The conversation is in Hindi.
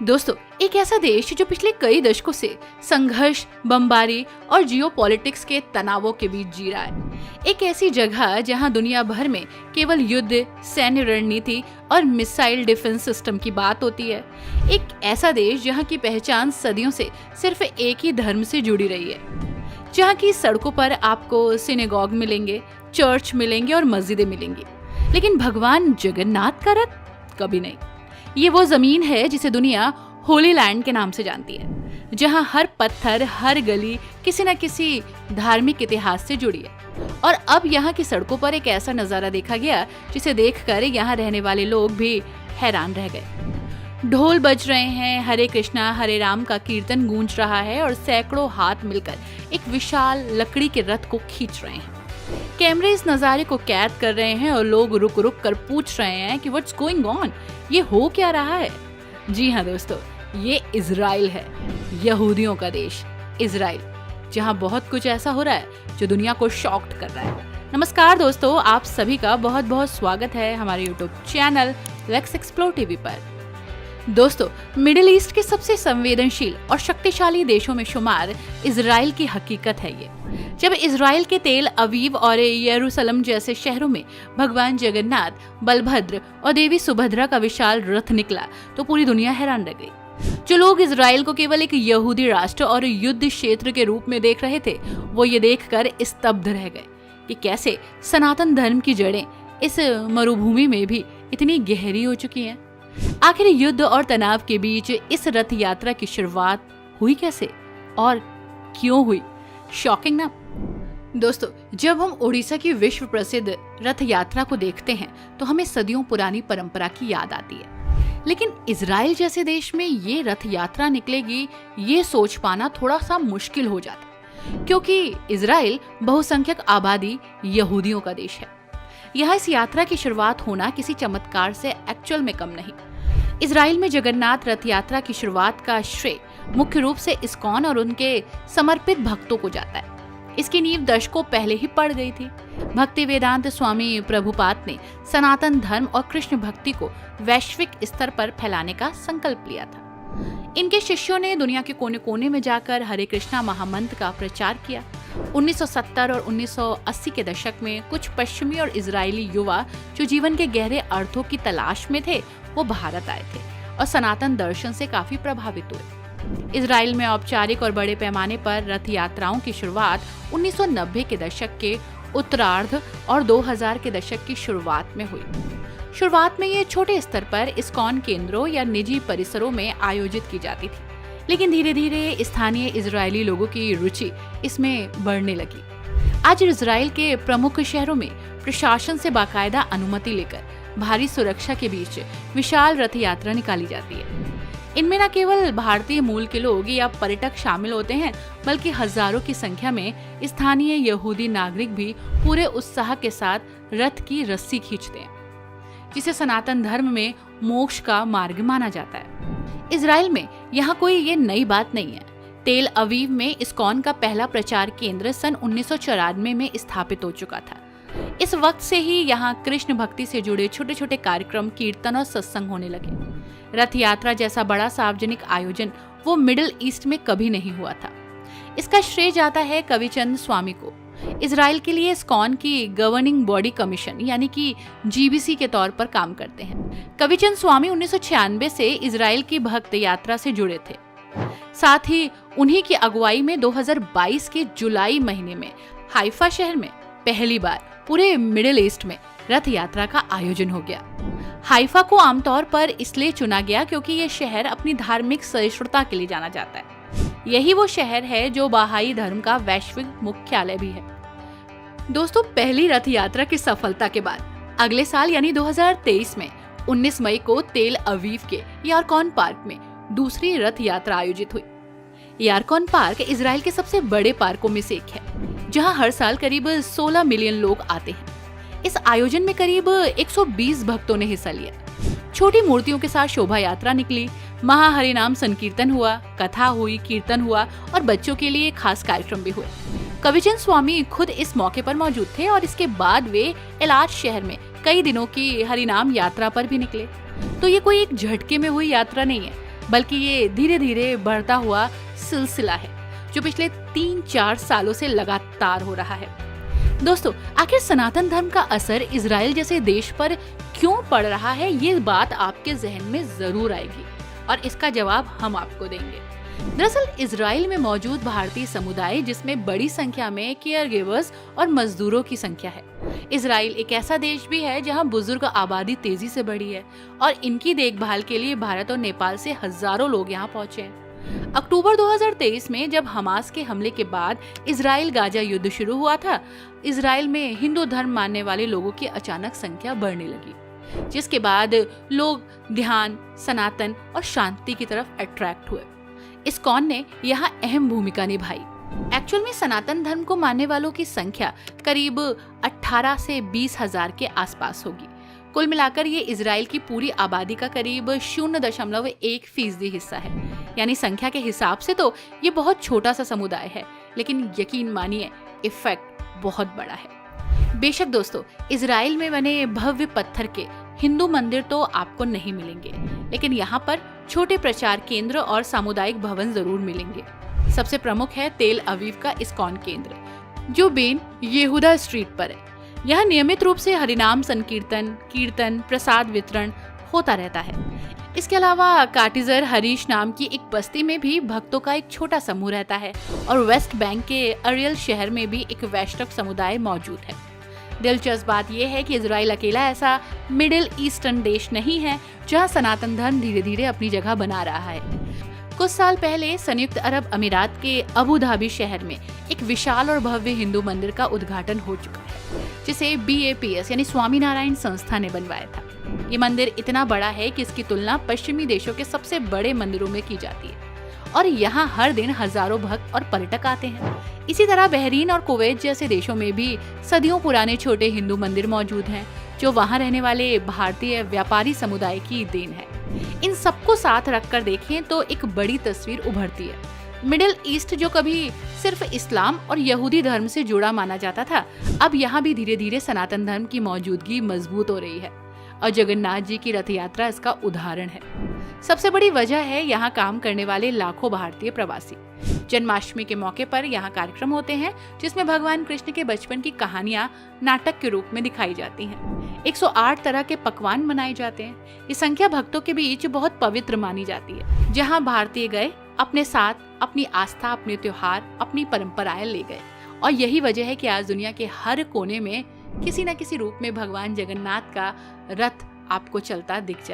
दोस्तों, एक ऐसा देश जो पिछले कई दशकों से संघर्ष, बमबारी और जियोपॉलिटिक्स के तनावों के बीच जी रहा है। एक ऐसी जगह जहां दुनिया भर में केवल युद्ध, सैन्य रणनीति और मिसाइल डिफेंस सिस्टम की बात होती है। एक ऐसा देश जहां की पहचान सदियों से सिर्फ एक ही धर्म से जुड़ी रही है, जहां की सड़कों पर आपको सिनेगॉग मिलेंगे, चर्च मिलेंगे और मस्जिदें मिलेंगी, लेकिन भगवान जगन्नाथ का रथ कभी नहीं। ये वो जमीन है जिसे दुनिया होली लैंड के नाम से जानती है, जहां हर पत्थर, हर गली किसी न किसी धार्मिक इतिहास से जुड़ी है। और अब यहाँ की सड़कों पर एक ऐसा नजारा देखा गया जिसे देखकर यहाँ रहने वाले लोग भी हैरान रह गए। ढोल बज रहे हैं, हरे कृष्णा हरे राम का कीर्तन गूंज रहा है और सैकड़ों हाथ मिलकर एक विशाल लकड़ी के रथ को खींच रहे हैं। कैमरे इस नज़ारे को कैद कर रहे हैं और लोग रुक रुक कर पूछ रहे हैं कि व्हाट्स गोइंग ऑन, ये हो क्या रहा है। जी हाँ दोस्तों, ये इजराइल है, यहूदियों का देश इजराइल, जहाँ बहुत कुछ ऐसा हो रहा है जो दुनिया को शॉक्ड कर रहा है। नमस्कार दोस्तों, आप सभी का बहुत बहुत स्वागत है हमारे YouTube channel let's explore TV पर। दोस्तों, मिडिल ईस्ट के सबसे संवेदनशील और शक्तिशाली देशों में शुमार इजराइल की हकीकत है ये। जब इजराइल के तेल अवीव और यरूशलेम जैसे शहरों में भगवान जगन्नाथ, बलभद्र और देवी सुभद्रा का विशाल रथ निकला तो पूरी दुनिया हैरान रह गई। जो लोग इजराइल को केवल एक यहूदी राष्ट्र और युद्ध क्षेत्र के रूप में देख रहे थे, वो ये देखकर स्तब्ध रह गए कि कैसे सनातन धर्म की जड़ें इस मरुभूमि में भी इतनी गहरी हो चुकी हैं। आखिर युद्ध और तनाव के बीच इस रथ यात्रा की शुरुआत हुई कैसे और क्यों हुई? शॉकिंग ना दोस्तों। जब हम ओडिशा की विश्व प्रसिद्ध रथ यात्रा को देखते हैं तो हमें सदियों पुरानी परंपरा की याद आती है, लेकिन इजराइल जैसे देश में ये रथ यात्रा निकलेगी, ये सोच पाना थोड़ा सा मुश्किल हो जाता है, क्योंकि इजराइल बहुसंख्यक आबादी यहूदियों का देश है। यहाँ इस यात्रा की शुरुआत होना किसी चमत्कार से एक्चुअल में कम नहीं। इजराइल में जगन्नाथ रथ यात्रा की शुरुआत का श्रेय मुख्य रूप से इस्कॉन और उनके समर्पित भक्तों को जाता है। इसकी नींव दशकों पहले ही पड़ गई थी। भक्ति वेदांत स्वामी प्रभुपाद ने सनातन धर्म और कृष्ण भक्ति को वैश्विक स्तर पर फैलाने का संकल्प लिया था। इनके शिष्यों ने दुनिया के कोने कोने में जाकर हरे कृष्णा महामंत्र का प्रचार किया। 1970 और 1980 के दशक में कुछ पश्चिमी और इजरायली युवा जो जीवन के गहरे अर्थों की तलाश में थे, वो भारत आए थे और सनातन दर्शन से काफी प्रभावित हुए। इजराइल में औपचारिक और बड़े पैमाने पर रथ यात्राओं की शुरुआत 1990 के दशक के उत्तरार्ध और 2000 के दशक की शुरुआत में हुई। शुरुआत में ये छोटे स्तर पर इस्कॉन केंद्रों या निजी परिसरों में आयोजित की जाती थी, लेकिन धीरे धीरे स्थानीय इजरायली लोगों की रुचि इसमें बढ़ने लगी। आज इजराइल के प्रमुख शहरों में प्रशासन से बाकायदा अनुमति लेकर भारी सुरक्षा के बीच विशाल रथ यात्रा निकाली जाती है। इनमें न केवल भारतीय मूल के लोग या पर्यटक शामिल होते हैं, बल्कि हजारों की संख्या में स्थानीय यहूदी नागरिक भी पूरे उत्साह के साथ रथ की रस्सी खींचते हैं, जिसे सनातन धर्म में मोक्ष का मार्ग माना जाता है। इजराइल में यहाँ कोई ये नई बात नहीं है। तेल अवीव में इस्कॉन का पहला प्रचार केंद्र सन 1994 में स्थापित हो चुका था। इस वक्त से ही यहाँ कृष्ण भक्ति से जुड़े छोटे छोटे कार्यक्रम, कीर्तन और सत्संग होने लगे। रथ यात्रा जैसा बड़ा सार्वजनिक आयोजन वो मिडिल ईस्ट में कभी नहीं हुआ था। इसका श्रेय जाता है कविचंद स्वामी को। इजराइल के लिए इस्कॉन की गवर्निंग बॉडी कमीशन यानी कि जीबीसी के तौर पर काम करते हैं। कविचंद स्वामी 1996 से इजराइल की भक्त यात्रा से जुड़े थे। साथ ही उन्हीं की अगुवाई में 2022 के जुलाई महीने में हाइफा शहर में पहली बार पूरे मिडिल ईस्ट में रथ यात्रा का आयोजन हो गया। हाइफा को आमतौर पर इसलिए चुना गया क्योंकि ये शहर अपनी धार्मिक सहिष्णुता के लिए जाना जाता है। यही वो शहर है जो बहाई धर्म का वैश्विक मुख्यालय भी है। दोस्तों, पहली रथ यात्रा की सफलता के बाद अगले साल यानी 2023 में 19 मई को तेल अवीव के यारकॉन पार्क में दूसरी रथ यात्रा आयोजित हुई। यारकॉन पार्क इजराइल के सबसे बड़े पार्कों में से एक है, जहां हर साल करीब 16 मिलियन लोग आते हैं। इस आयोजन में करीब 120 भक्तों ने हिस्सा लिया। छोटी मूर्तियों के साथ शोभा यात्रा निकली, महाहरिनाम संकीर्तन हुआ, कथा हुई, कीर्तन हुआ और बच्चों के लिए खास कार्यक्रम भी हुए। कविचंद स्वामी खुद इस मौके पर मौजूद थे और इसके बाद वे एलाट शहर में कई दिनों की हरिनाम यात्रा पर भी निकले। तो ये कोई एक झटके में हुई यात्रा नहीं है, बल्कि ये धीरे धीरे बढ़ता हुआ सिलसिला है जो पिछले 3-4 सालों से लगातार हो रहा है। दोस्तों, आखिर सनातन धर्म का असर इजराइल जैसे देश पर क्यों पड़ रहा है, ये बात आपके जहन में जरूर आएगी और इसका जवाब हम आपको देंगे। दरअसल इजराइल में मौजूद भारतीय समुदाय, जिसमें बड़ी संख्या में केयर गिवर्स और मजदूरों की संख्या है। इजराइल एक ऐसा देश भी है जहां बुजुर्ग आबादी तेजी से बढ़ी है और इनकी देखभाल के लिए भारत और नेपाल से हजारों लोग यहां पहुंचे हैं। अक्टूबर 2023 में जब हमास के हमले के बाद इजराइल गाजा युद्ध शुरू हुआ था, इजराइल में हिंदू धर्म मानने वाले लोगों की अचानक संख्या बढ़ने लगी, जिसके बाद लोग ध्यान, सनातन और शांति की तरफ अट्रैक्ट हुए। इस्कॉन ने यहाँ अहम भूमिका निभाई। एक्चुअल में सनातन धर्म को मानने वालों की संख्या करीब 18 से 20 हजार के आसपास होगी। कुल मिलाकर ये इजराइल की पूरी आबादी का करीब 0.1% हिस्सा है। यानी संख्या के हिसाब से तो ये बहुत छोटा सा समुदाय है, लेकिन यकीन मानिए इफेक्ट बहुत बड़ा है। बेशक दोस्तों, इजराइल में बने भव्य पत्थर के हिंदू मंदिर तो आपको नहीं मिलेंगे, लेकिन यहाँ पर छोटे प्रचार केंद्र और सामुदायिक भवन जरूर मिलेंगे। सबसे प्रमुख है तेल अवीव का इस्कॉन केंद्र, जो बेन येहूदा स्ट्रीट पर है। यहाँ नियमित रूप से हरिनाम संकीर्तन, कीर्तन, प्रसाद वितरण होता रहता है। इसके अलावा काटिजर हरीश नाम की एक बस्ती में भी भक्तों का एक छोटा समूह रहता है और वेस्ट बैंक के अरियल शहर में भी एक वैष्णव समुदाय मौजूद है। दिलचस्प बात यह है कि इजराइल अकेला ऐसा मिडिल ईस्टर्न देश नहीं है जहां सनातन धर्म धीरे धीरे अपनी जगह बना रहा है। कुछ साल पहले संयुक्त अरब अमीरात के अबू धाबी शहर में एक विशाल और भव्य हिंदू मंदिर का उद्घाटन हो चुका है, जिसे BAPS यानी स्वामीनारायण संस्था ने बनवाया था। ये मंदिर इतना बड़ा है कि इसकी तुलना पश्चिमी देशों के सबसे बड़े मंदिरों में की जाती है और यहाँ हर दिन हजारों भक्त और पर्यटक आते हैं। इसी तरह बहरीन और कुवैत जैसे देशों में भी सदियों पुराने छोटे हिंदू मंदिर मौजूद हैं, जो वहाँ रहने वाले भारतीय व्यापारी समुदाय की देन है। इन सबको साथ रखकर देखें तो एक बड़ी तस्वीर उभरती है। मिडिल ईस्ट, जो कभी सिर्फ इस्लाम और यहूदी धर्म से जुड़ा माना जाता था, अब यहाँ भी धीरे धीरे सनातन धर्म की मौजूदगी मजबूत हो रही है और जगन्नाथ जी की रथ यात्रा इसका उदाहरण है। सबसे बड़ी वजह है यहाँ काम करने वाले लाखों भारतीय प्रवासी। जन्माष्टमी के मौके पर यहाँ कार्यक्रम होते हैं, जिसमें भगवान कृष्ण के बचपन की कहानियां नाटक के रूप में दिखाई जाती हैं। 108 तरह के पकवान बनाए जाते हैं। ये संख्या भक्तों के बीच बहुत पवित्र मानी जाती है। जहाँ भारतीय गए, अपने साथ अपनी आस्था, अपने त्योहार, अपनी परंपराएं ले गए और यही वजह है कि आज दुनिया के हर कोने में किसी न किसी रूप में भगवान जगन्नाथ का रथ आपको चलता दिख जाए।